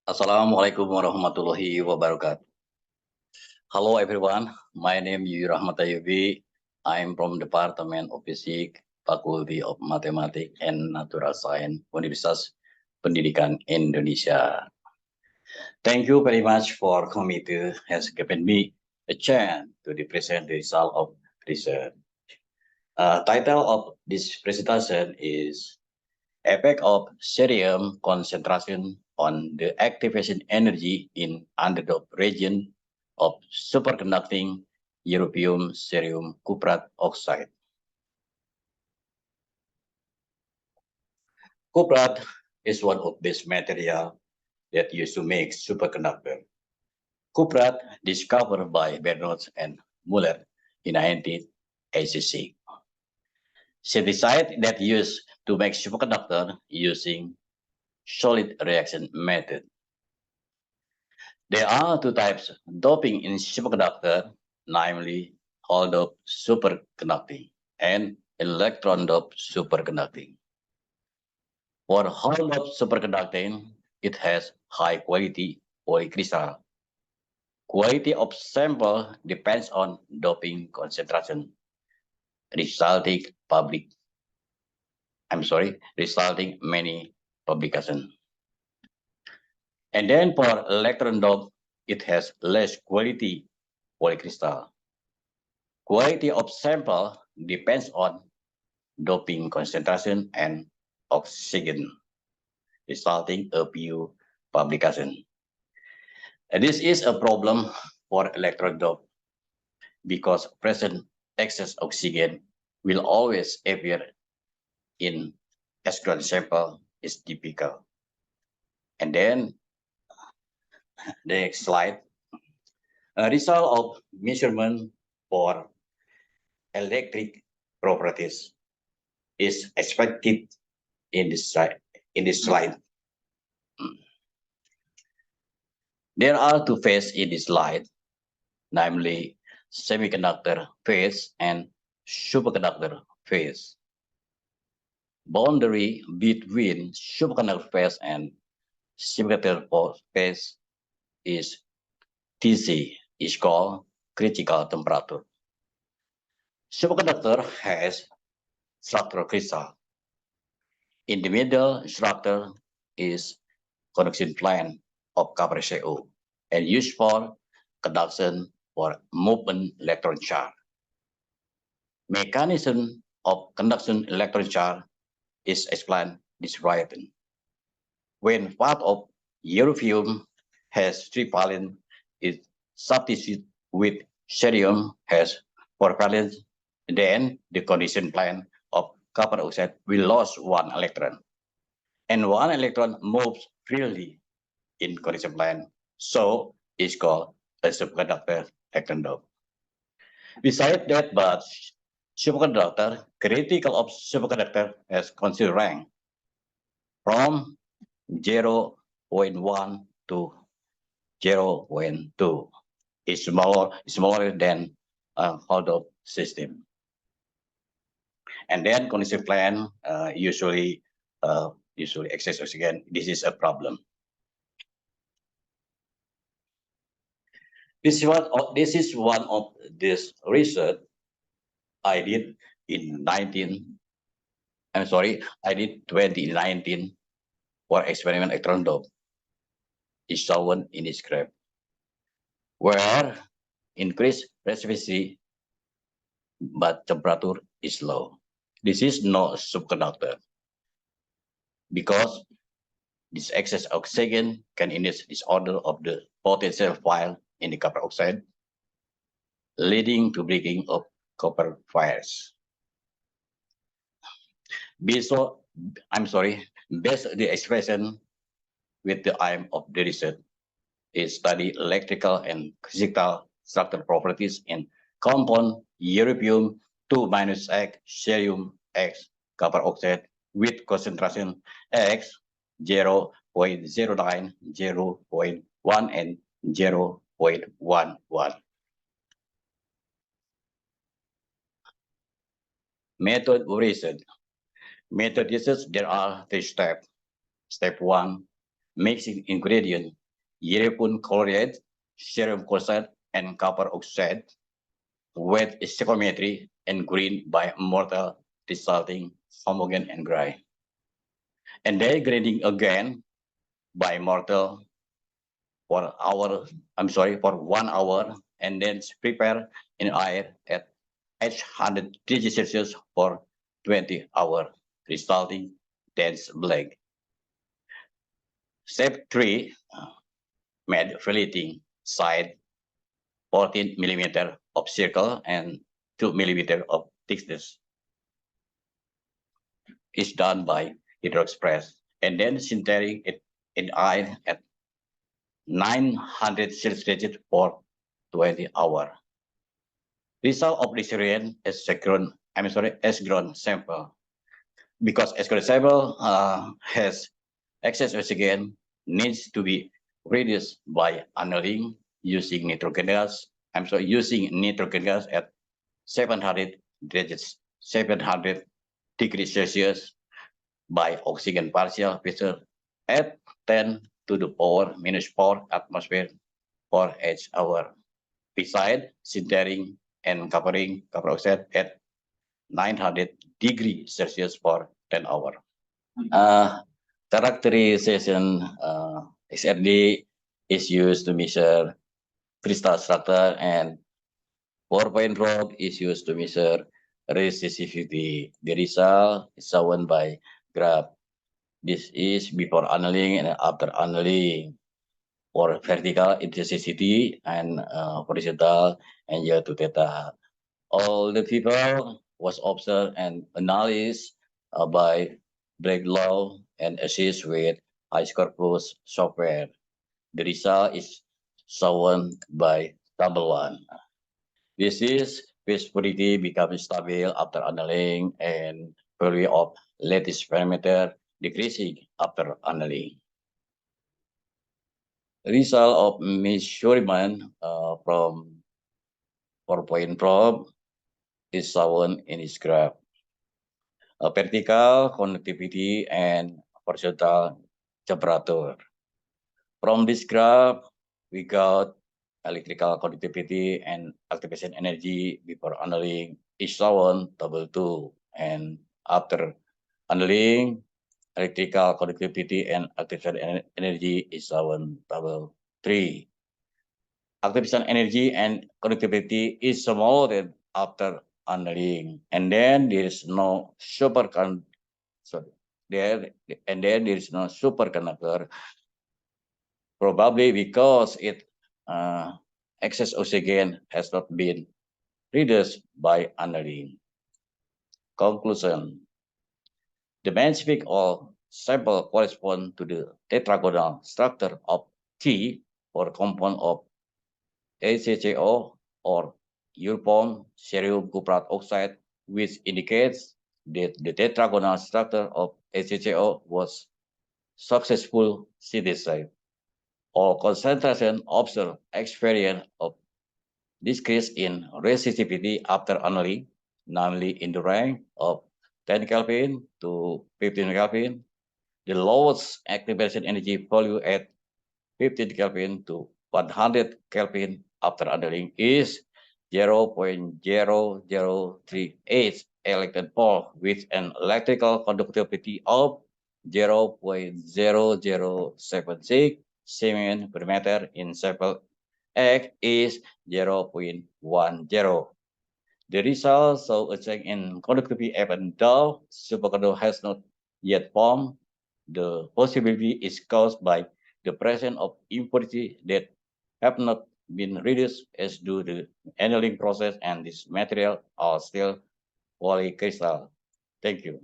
Assalamualaikum warahmatullahi wabarakatuh. Hello everyone, my name is Yuyu Rachmat Tayubi. I'm from Department of Physics, Faculty of Mathematics and Natural Science, Universitas Pendidikan Indonesia. Thank you very much for committee has given me a chance to present the result of research. Title of this presentation is Effect of cerium concentration on the activation energy in underdoped region of superconducting europium cerium cuprate oxide. Cuprate is one of these materials that used to make superconductor. Cuprate discovered by Bernoulli and Muller in 1986. Synthesized that used to make superconductor using solid reaction method. There are two types of doping in superconductor, namely hole dope superconducting and electron dope superconducting. For hole dope superconducting, it has high quality polycrystal. Quality of sample depends on doping concentration, resulting many publications. And then for electron dope, it has less quality polycrystal. Quality of sample depends on doping concentration and oxygen, resulting a few publications. And this is a problem for electron dope because present excess oxygen will always appear in electron sample is typical. And then the next slide. A result of measurement for electric properties is expected in this slide. There are two phases in this slide, namely semiconductor phase and superconductor phase. Boundary between superconductor phase and semiconductor phase is TC, is called critical temperature. Superconductor has structural crystal. In the middle structure is conduction plane of copper CO and used for conduction for movement electron charge. Mechanism of conduction electron charge is explained this writing. When part of europium has 3 valence, it substitute with cerium has 4 valence, then the condition plane of copper oxide will lose 1 electron. And 1 electron moves freely in condition plane, so it's called a superconductor electron dope. Besides that, but superconductor, critical of superconductor has considered rank from 0.1 to 0.2. It's smaller than a hole-dope system. And then condition plane usually excess oxygen. This is a problem. This is one of this research I did in 2019 for experiment electron dope. Is shown in this graph, where increased resistivity but temperature is low. This is not superconductor because this excess oxygen can induce disorder of the potential file in the copper oxide, leading to breaking of copper wires. Based the expression with the aim of the research is study electrical and physical structural properties in compound europium 2- X cerium X copper oxide with concentration X 0.09, 0.1, and 0.11. Method research. Method research, there are 3 steps. Step 1, mixing ingredient, urethane chloride, cerium chloride, and copper oxide, with stoichiometry and green by mortar resulting homogeneous and dry. And then grinding again by mortar for for 1 hour, and then prepare in air at 800 degrees Celsius for 20 hours, resulting dense black. Step 3, made filleting side 14 millimeter of circle and 2 millimeter of thickness is done by hydroexpress, and then sintering it in air at 900 Celsius for 20 hours. Result of this reagent is S-grown sample. Because S-grown sample has excess oxygen, needs to be reduced by annealing using nitrogen gas. Using nitrogen gas at 700 degrees Celsius by oxygen partial pressure at 10 to the power minus 4 atmosphere for each hour. Beside sintering and covering copper oxide at 900 degrees Celsius for 10 hours. Characterization XRD is used to measure crystal structure, and 4-point probe is used to measure resistivity. The result is shown by graph. This is before annealing and after annealing. For vertical intensity and horizontal angle to theta. All the people was observed and analyzed by Breaklow and assist with iScorpus software. The result is shown by table 1. This is viscosity becomes stable after annealing and value of lattice parameter decreasing after annealing. Result of measurement from 4-point probe is shown in this graph. Vertical conductivity and horizontal temperature. From this graph, we got electrical conductivity and activation energy before annealing is shown table 2, and after annealing, electrical conductivity and activation energy is shown table 3. Activation energy and conductivity is smaller after annealing, and then there is no superconductor, probably because excess oxygen has not been reduced by annealing. Conclusion: the main speak or sample correspond to the tetragonal structure of T or compound of ECCO or urpon cerium cuprate oxide, which indicates that the tetragonal structure of ECCO was successful synthesized. All concentration observed experience of decrease in resistivity after annealing, namely in the range of 10 Kelvin to 15 Kelvin. The lowest activation energy value at 15 Kelvin to 100 Kelvin after annealing is 0.0038 electron volt with an electrical conductivity of 0.0076 Siemens per meter in sample X is 0.10. The results show a change in conductivity even though superconductor has not yet formed. The possibility is caused by the presence of impurity that have not been reduced as due to the annealing process, and this material are still polycrystal. Thank you.